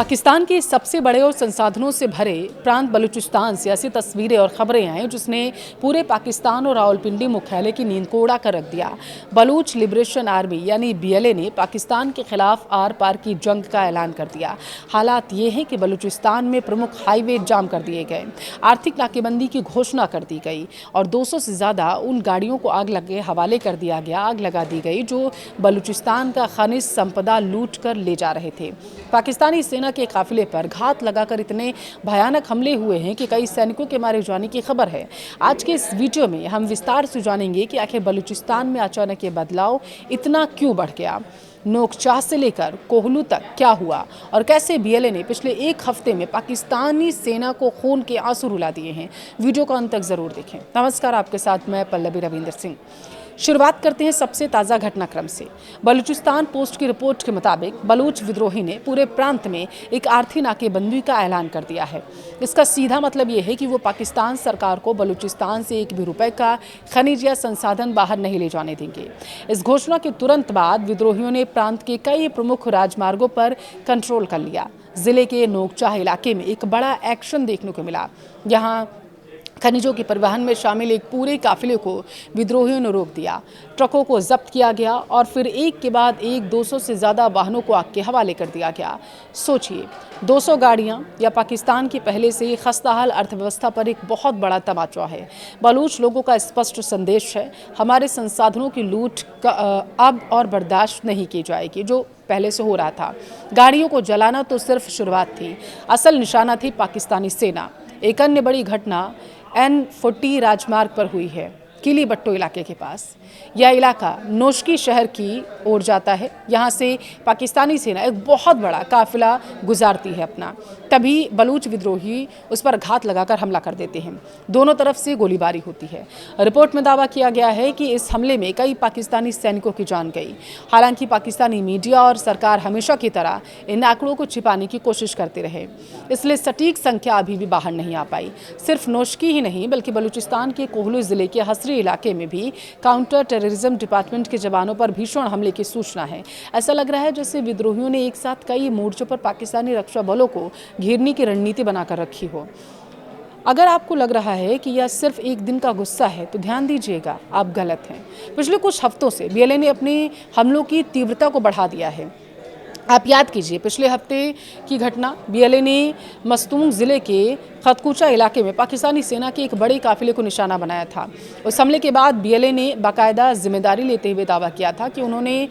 पाकिस्तान के सबसे बड़े और संसाधनों से भरे प्रांत बलूचिस्तान से ऐसी तस्वीरें और खबरें आई जिसने पूरे पाकिस्तान और रावलपिंडी मुख्यालय की नींद को उड़ा कर रख दिया। बलूच लिबरेशन आर्मी यानी बीएलए ने पाकिस्तान के खिलाफ आर पार की जंग का ऐलान कर दिया। हालात ये हैं कि बलूचिस्तान में प्रमुख हाईवे जाम कर दिए गए, आर्थिक नाकेबंदी की घोषणा कर दी गई और 200 से ज़्यादा उन गाड़ियों को आग लगे हवाले कर दिया गया, आग लगा दी गई जो बलूचिस्तान का खनिज संपदा लूट कर ले जा रहे थे। पाकिस्तानी सेना के काफिले पर घात लगाकर इतने भयानक हमले हुए हैं कि कई सैनिकों के मारे जाने की खबर है। आज के इस वीडियो में हम विस्तार से जानेंगे कि आखिर बलूचिस्तान में अचानक ये बदलाव इतना क्यों बढ़ गया, नोकचाह से लेकर कोहलू तक क्या हुआ और कैसे बीएलए ने पिछले एक हफ्ते में पाकिस्तानी सेना को खून के आंसू रुला दिए हैं। वीडियो को अंत तक जरूर देखें। नमस्कार, आपके साथ मैं पल्लवी रविंदर सिंह। शुरुआत करते हैं सबसे ताज़ा घटनाक्रम से। बलूचिस्तान पोस्ट की रिपोर्ट के मुताबिक बलूच विद्रोही ने पूरे प्रांत में एक आर्थिक नाकेबंदी का ऐलान कर दिया है। इसका सीधा मतलब ये है कि वो पाकिस्तान सरकार को बलूचिस्तान से एक भी रुपए का खनिज या संसाधन बाहर नहीं ले जाने देंगे। इस घोषणा के तुरंत बाद विद्रोहियों ने प्रांत के कई प्रमुख राजमार्गों पर कंट्रोल कर लिया। जिले के नोकचाह इलाके में एक बड़ा एक्शन देखने को मिला। यहाँ खनिजों के परिवहन में शामिल एक पूरे काफिले को विद्रोहियों ने रोक दिया। ट्रकों को जब्त किया गया और फिर एक के बाद एक 200 से ज़्यादा वाहनों को आग के हवाले कर दिया गया। सोचिए, 200 गाड़ियां या पाकिस्तान की पहले से ही खस्ताहाल अर्थव्यवस्था पर एक बहुत बड़ा तमाचा है। बलूच लोगों का स्पष्ट संदेश है, हमारे संसाधनों की लूट अब और बर्दाश्त नहीं की जाएगी जो पहले से हो रहा था। गाड़ियों को जलाना तो सिर्फ शुरुआत थी, असल निशाना थी पाकिस्तानी सेना। एक अन्य बड़ी घटना N40 राजमार्ग पर हुई है, किली बट्टो इलाके के पास। यह इलाका नोशकी शहर की ओर जाता है। यहाँ से पाकिस्तानी सेना एक बहुत बड़ा काफिला गुजारती है अपना, तभी बलूच विद्रोही उस पर घात लगाकर हमला कर देते हैं। दोनों तरफ से गोलीबारी होती है। रिपोर्ट में दावा किया गया है कि इस हमले में कई पाकिस्तानी सैनिकों की जान गई। हालांकि पाकिस्तानी मीडिया और सरकार हमेशा की तरह इन आंकड़ों को छिपाने की कोशिश करते रहे, इसलिए सटीक संख्या अभी भी बाहर नहीं आ पाई। सिर्फ नोशकी ही नहीं बल्कि बलूचिस्तान के कोहलू जिले के हसरी इलाके में भी काउंटर टेररिज्म डिपार्टमेंट के जवानों पर भीषण हमले की सूचना है। ऐसा लग रहा है जैसे विद्रोहियों ने एक साथ कई मोर्चों पर पाकिस्तानी रक्षा बलों को घेरने की रणनीति बनाकर रखी हो। अगर आपको लग रहा है कि यह सिर्फ एक दिन का गुस्सा है तो ध्यान दीजिएगा, आप गलत हैं। पिछले कुछ हफ्तों से बीएलए ने अपने हमलों की तीव्रता को बढ़ा दिया है। आप याद कीजिए, पिछले हफ्ते की घटना, बीएलए ने मस्तूंग ज़िले के खतकुचा इलाके में पाकिस्तानी सेना के एक बड़े काफिले को निशाना बनाया था। उस हमले के बाद बीएलए ने बाकायदा जिम्मेदारी लेते हुए दावा किया था कि उन्होंने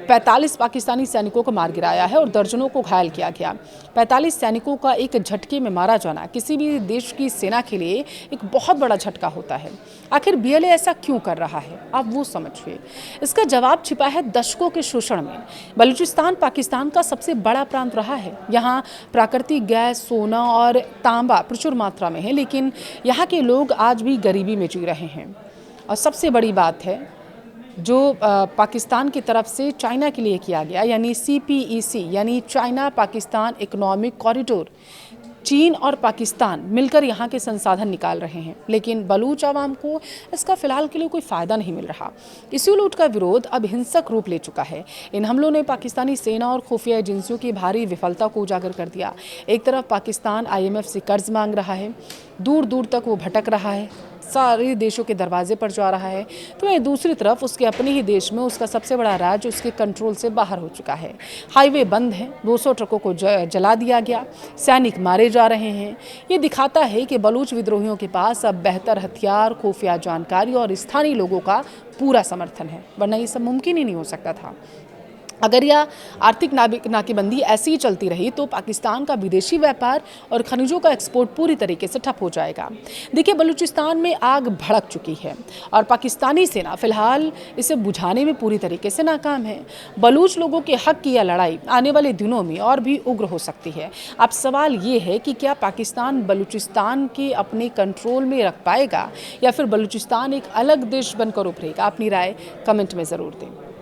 45 पाकिस्तानी सैनिकों को मार गिराया है और दर्जनों को घायल किया गया। 45 सैनिकों का एक झटके में मारा जाना किसी भी देश की सेना के लिए एक बहुत बड़ा झटका होता है। आखिर बीएलए ऐसा क्यों कर रहा है, आप वो समझिए। इसका जवाब छिपा है दशकों के शोषण में। बलूचिस्तान पाकिस्तान का सबसे बड़ा प्रांत रहा है। यहाँ प्राकृतिक गैस, सोना और तांबा प्रचुर मात्रा में है, लेकिन यहाँ के लोग आज भी गरीबी में जी रहे हैं। और सबसे बड़ी बात है जो पाकिस्तान की तरफ से चाइना के लिए किया गया, यानी CPEC यानी चाइना पाकिस्तान इकोनॉमिक कॉरिडोर। चीन और पाकिस्तान मिलकर यहाँ के संसाधन निकाल रहे हैं, लेकिन बलूच आवाम को इसका फिलहाल के लिए कोई फ़ायदा नहीं मिल रहा। इसी लूट का विरोध अब हिंसक रूप ले चुका है। इन हमलों ने पाकिस्तानी सेना और खुफिया एजेंसियों की भारी विफलता को उजागर कर दिया। एक तरफ पाकिस्तान IMF से कर्ज मांग रहा है, दूर दूर तक वो भटक रहा है, सारे देशों के दरवाजे पर जा रहा है, तो वहीं दूसरी तरफ उसके अपने ही देश में उसका सबसे बड़ा राज्य उसके कंट्रोल से बाहर हो चुका है। हाईवे बंद हैं, 200 ट्रकों को जला दिया गया, सैनिक मारे जा रहे हैं। ये दिखाता है कि बलूच विद्रोहियों के पास अब बेहतर हथियार, खुफिया जानकारी और स्थानीय लोगों का पूरा समर्थन है, वरना ये सब मुमकिन ही नहीं हो सकता था। अगर यह आर्थिक नाकेबंदी ऐसी ही चलती रही तो पाकिस्तान का विदेशी व्यापार और खनिजों का एक्सपोर्ट पूरी तरीके से ठप हो जाएगा। देखिए, बलूचिस्तान में आग भड़क चुकी है और पाकिस्तानी सेना फिलहाल इसे बुझाने में पूरी तरीके से नाकाम है। बलूच लोगों के हक की यह लड़ाई आने वाले दिनों में और भी उग्र हो सकती है। अब सवाल ये है कि क्या पाकिस्तान बलूचिस्तान के अपने कंट्रोल में रख पाएगा या फिर बलूचिस्तान एक अलग देश बनकर उभरेगा? अपनी राय कमेंट में ज़रूर दें।